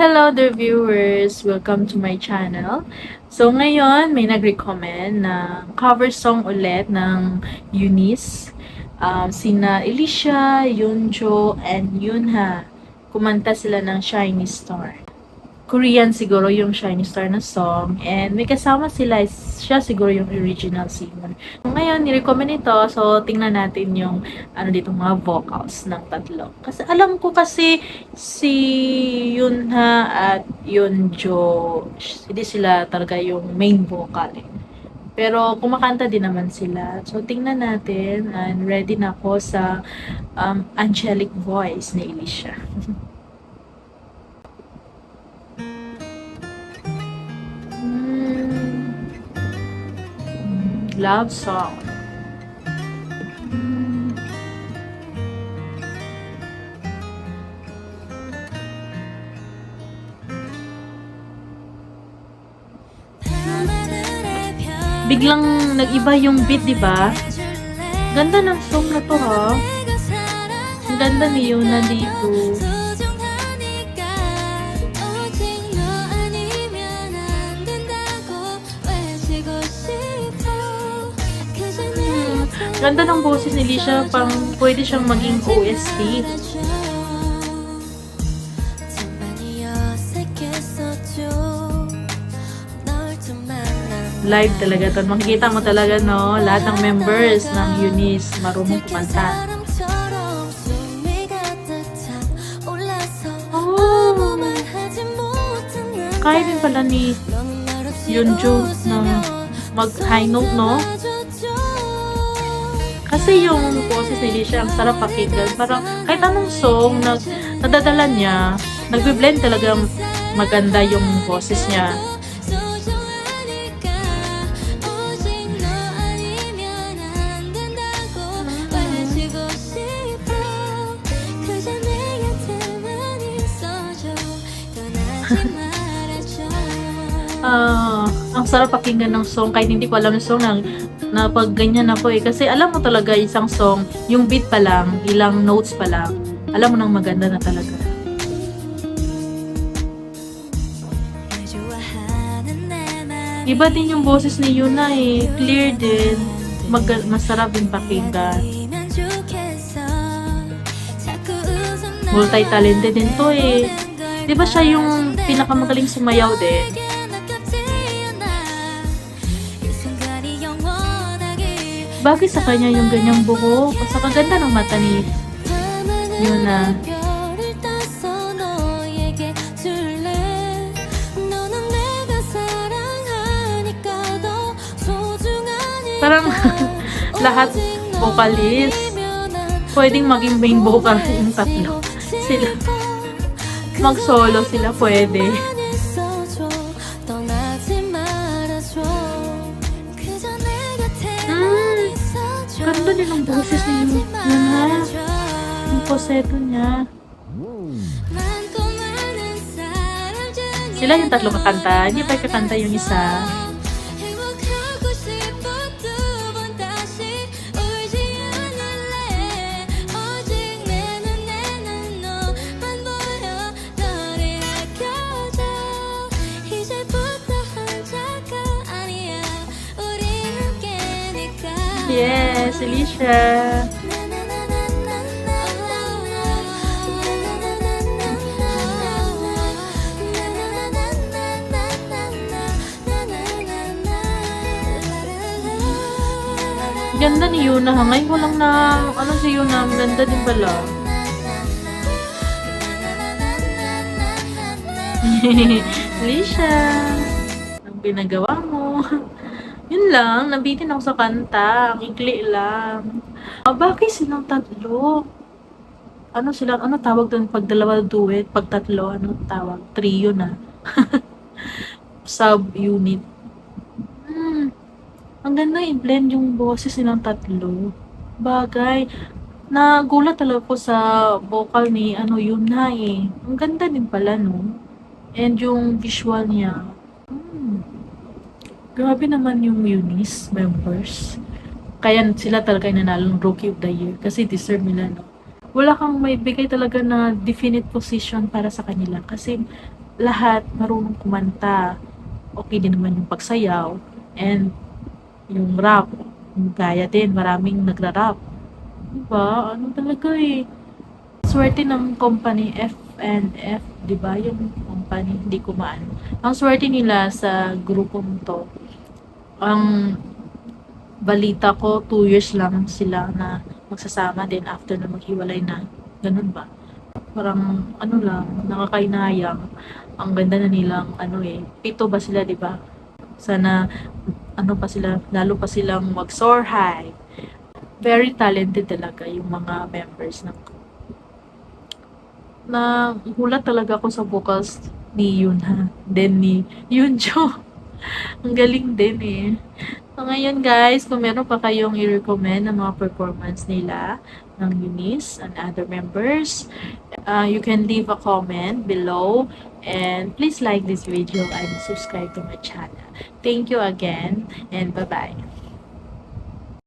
Hello dear viewers! Welcome to my channel. So ngayon, may nag-recommend na cover song ulit ng Eunice. Sina Alicia, Yoonjo, and Yoonha. Kumanta sila ng Shiny Star. Korean siguro yung Shiny Star na song. And may kasama sila, siya siguro yung original singer. Ngayon, ni-recommend ito. So, tingnan natin yung dito mga vocals ng tatlo. Kasi alam ko kasi si Yoonha at Yoonjo, hindi sila talaga yung main vocal eh. Pero kumakanta din naman sila. So, tingnan natin. And ready na ako sa angelic voice ni Alicia. Love song. Biglang nag-iba yung beat, di ba? Ganda ng song na to, ha? Ang ganda ni Yoona dito. Ganda ng boses ni Alicia, pang pwede siyang maging OST. Live talaga to. Makikita mo talaga, no? Lahat ng members ng Eunice marunong kumanta. Oh! Kaya din pala ni Yoonjo na mag-high note, no? Kasi yung boses ni Alicia, ang sarap pakinggan. Parang kahit anong song na nadadala niya, nagbe-blend talaga maganda yung boses niya. Ang sarap pakinggan ng song kahit hindi ko alam yung song na pag ganyan ako eh. Kasi alam mo talaga isang song, yung beat pa lang, ilang notes pa lang, alam mo nang maganda na talaga. Iba din yung boses ni Yoona eh. Clear din. Masarap din pakinggan. Multi-talented din to eh. Diba siya yung pinakamagaling sumayaw din? Bagay sa kanya yung ganyang buhok. Sa kaganda ng mata ni Yoona. Parang lahat vocalist pwedeng maging main vocal yung tatlo. Sila mag-solo sila pwede. Ganda din ang boses ni Yoona. Yung poseto niya. Sila yung tatlo kakanta. Hindi pa kakanta yung isa. Yes, Alicia. Ganda ni Yoona. Ngayon ko lang na, si Yoona, ganda din pala. Alicia, ang pinagawa mo. Yun lang, nabitin ako sa kanta. Ang ikli lang. Bakit silang tatlo? Ano tawag doon pag dalawa duet? Pag tatlo, ano tawag? Trio na. Sub-unit. Ang ganda i-blend yung boses nilang tatlo. Bagay. Nagulat talaga ko sa vocal ni Yoona eh. Ang ganda din pala, no? And yung visual niya. Grabe naman yung Eunice members. Kaya sila talaga yung nanalo ng Rookie of the Year. Kasi deserve nila, no? Wala kang may bigay talaga na definite position para sa kanila. Kasi lahat marunong kumanta. Okay din naman yung pagsayaw and yung rap. Kaya din, maraming nagra-rap. Diba? Ano talaga eh. Swerte ng company F&F, di ba? Yung company, hindi ko maano. Ang swerte nila sa grupong to, ang balita ko, 2 years lang sila na magsasama din after na maghiwalay na. Ganun ba? Parang, ano lang, nakakainayang. Ang ganda na nilang, ano eh, 7 ba sila, di ba? Sana, ano pa sila, lalo pa silang mag-soar high. Very talented talaga yung mga members ng na gulat talaga ako sa vocals ni Yunha, then ni Yunjo. Ang galing din eh. So ngayon guys, kung meron pa kayong i-recommend ng mga performance nila ng Eunice and other members, you can leave a comment below and please like this video and subscribe to my channel. Thank you again and bye-bye.